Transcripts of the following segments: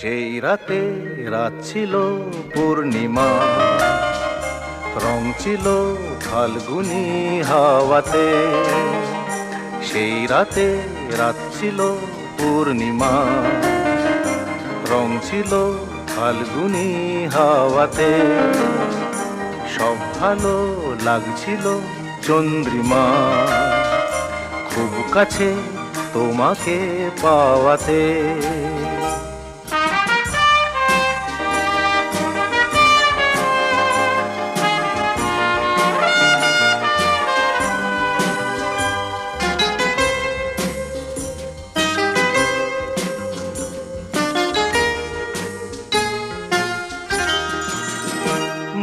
সেই রাতে রাত ছিল পূর্ণিমা, রং ছিল ফাল্গুনি হাওয়াতে। সেই রাতে রাত ছিল পূর্ণিমা, রং ছিল ফাল্গুনি হাওয়াতে। সব ভালো লাগছিল চন্দ্রিমা, খুব কাছে তোমাকে পাওয়াতে।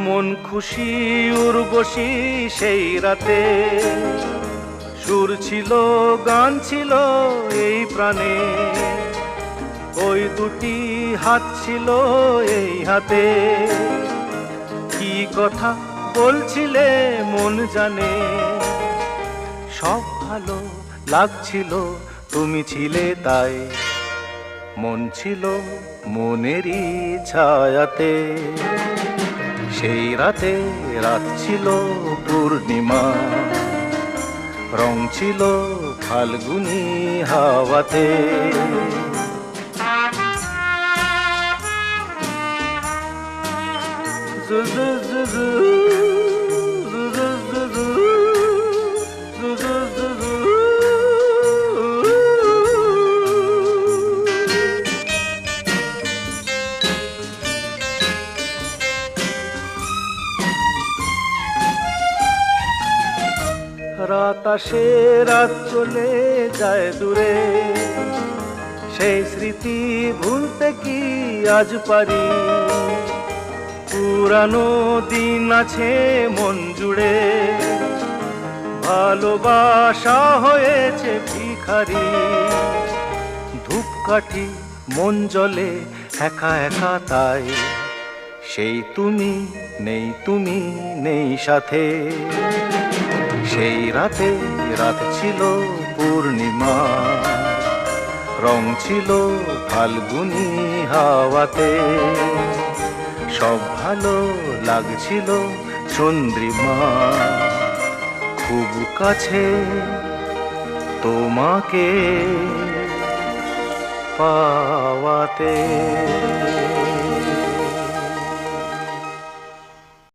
মন খুশি উর্বশী সেই রাতে, সুর ছিল গান ছিল এই প্রাণে। ওই দুটি হাত ছিল এই হাতে, কি কথা বলছিলে মন জানে। সব ভালো লাগছিল তুমি ছিলে তাই, মন ছিল মনেরই ছায়াতে। সেই রাতে রাত ছিল পূর্ণিমা, রং ছিল ফাল্গুনি হাওয়াতে। রাত আসে রাত চলে যায় দূরে, সেই স্মৃতি ভুলতে কি আজ পারি। পুরানো দিন আছে মন জুড়ে, ভালোবাসা হয়েছে ভিখারি। ধূপকাঠি মন জ্বলে একা একা তাই, সেই তুমি নেই সাথে। সেই রাতে রাত ছিল পূর্ণিমা, রং ছিল ফাল্গুনি হাওয়াতে। সব ভালো লাগছিল চন্দ্রিমা, খুব কাছে তোমাকে পাওয়াতে।